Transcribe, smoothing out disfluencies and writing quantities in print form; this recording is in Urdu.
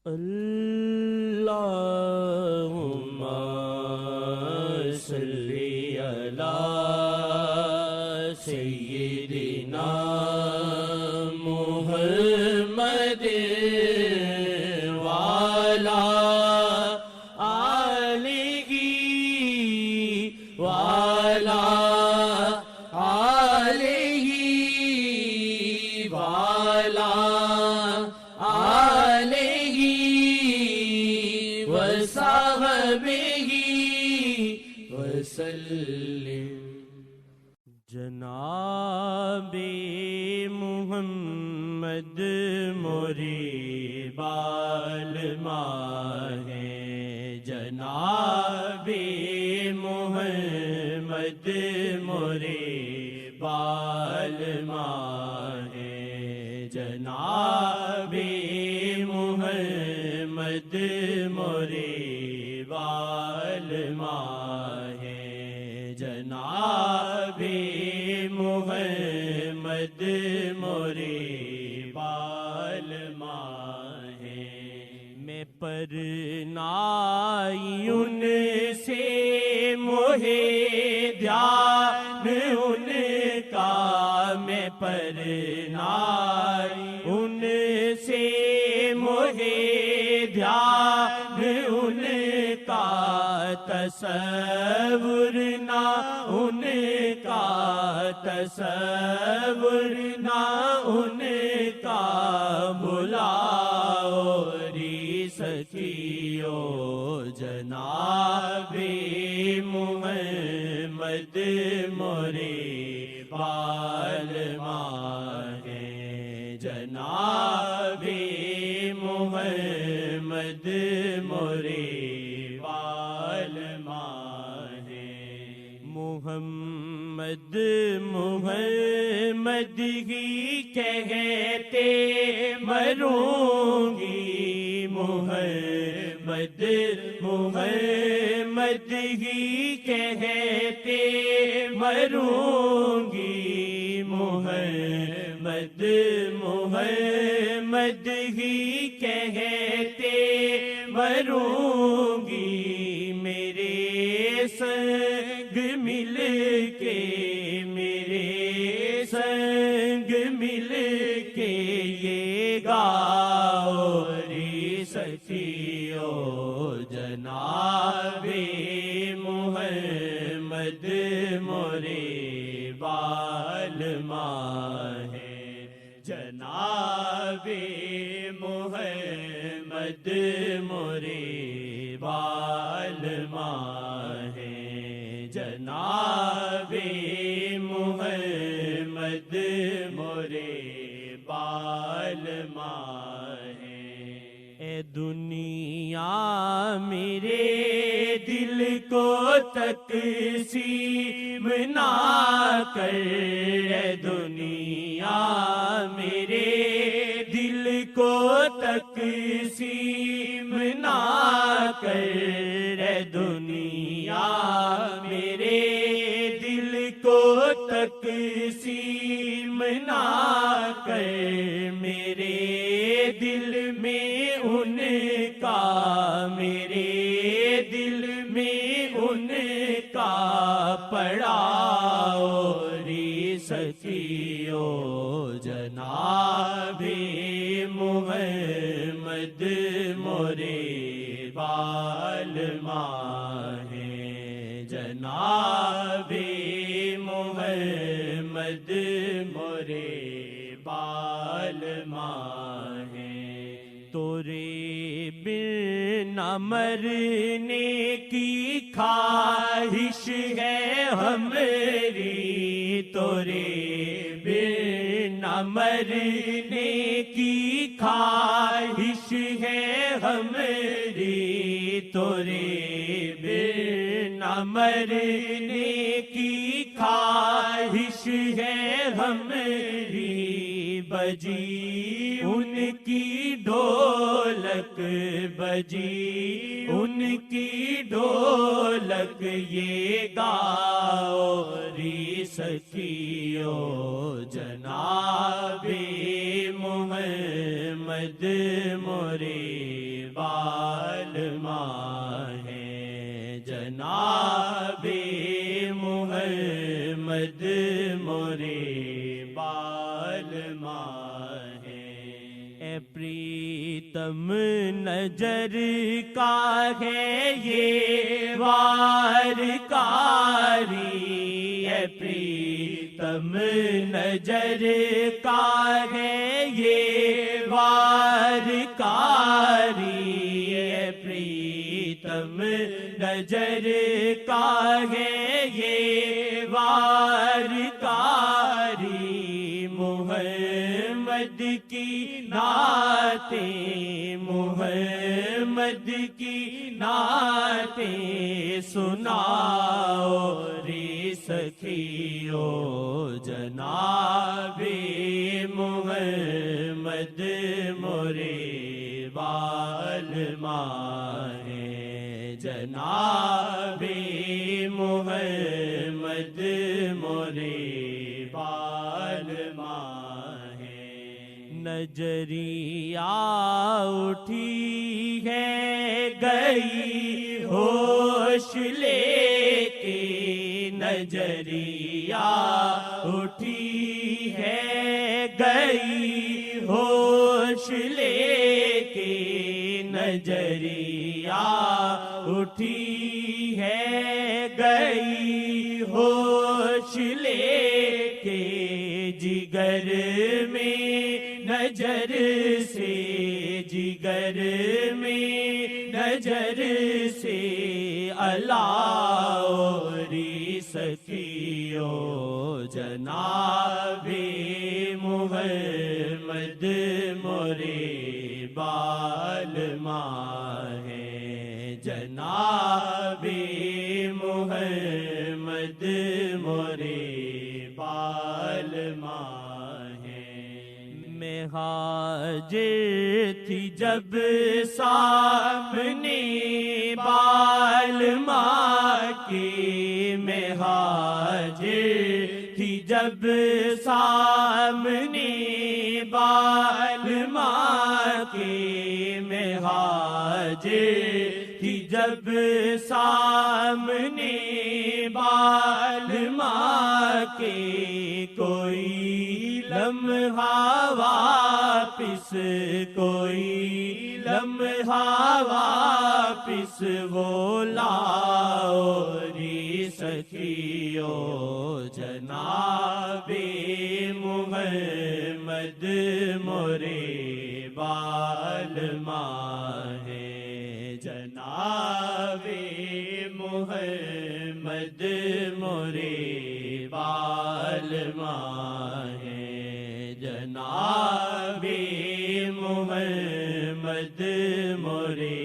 اللہم صلی علی سیدنا محمد وعلی آلہ وعلی آلہ وعلی آلہ وصحبہ وسلم۔ جناب محمد موری بالما ہے، جناب محمد موری بالما ہے، جناب محمد موری بالما ہے، جناب محمد موری بالما ہے۔ میں پرنائی ان سے موہے دھیان ان کا، میں پرنائی ان سے موہے دھیان ان کا، تصور نہ ان کا، تصور نہ ان کا، بلاؤ ری سکیو جناب محمد موری بالما ہے، جناب محمد موری بالما ہے۔ محمد محمد ہی کہتے مروں گی، محمد محمد ہی کہتے مروں گی، محمد محمد ہی کہتے مروں گی، میرے سنگ مل کے، میرے سنگ مل کے یہ گاؤ ری سکیو جناب محمد موری بالما ہے، جناب محمد موری بالما ہے، جناب محمد موری بالما ہے۔ اے دنیا میرے دل کو تقسیم نہ کر، اے دنیا میرے دل کو تقسیم نہ کر، اے دنیا میرے دل کو تقسیم نہ کر، میرے دل میں ان کا، میرے دل میں ان کا پڑاؤ ری سکیو جناب محمد موری بالما ہے، جناب محمد موری بالما ہے۔ تورے بنا مرنے کی خواہش ہے ہماری، تورے بنا مرنے کی خواہش ہے ہماری، تورے بنا مرنے کی خواہش ہے ہماری، بجی ان کی ڈھولک، بجی ان کی ڈھولک، یہ گاؤ ری سکیو جناب محمد موری بالما ہیں، جناب محمد مورے بالما ہیں۔ اے پریتم نجر کا ہے یہ وار کاری، اے پریتم نجر کا ہے یہ وار کاری، اے پریتم نجر کا ہے یہ وار کاری، محمد کی نعتیں، محمد کی نعتیں سناؤ رے سکھیو، جناب محمد مورے بالما ہیں، جناب محمد مورے بالما ہیں۔ نجریہ اٹھی ہے گئی ہوش لے کے، نجریہ اٹھی ہے گئی ہوش لے کے، نجریہ اٹھی ہے گئی ہوش لے کے، جگر میں نجر سے، جگر میں نجر سے الاؤری سکھیو، جناب محمد مورے بالما ہیں، جناب محمد مورے بالما ہیں۔ مہاجر تھی جب سامنے بالما کے، مہاجر تھی جب سامنے بالما کے، مہاجر تھی جب سامنے بالما کے، کوئی لمحہ واپس، کوئی لمحہ واپس وہ لاؤ رے سکھیو، جناب محمد مورے بالما ہیں، جناب محمد مورے بالما ہیں، جناب محمد مورے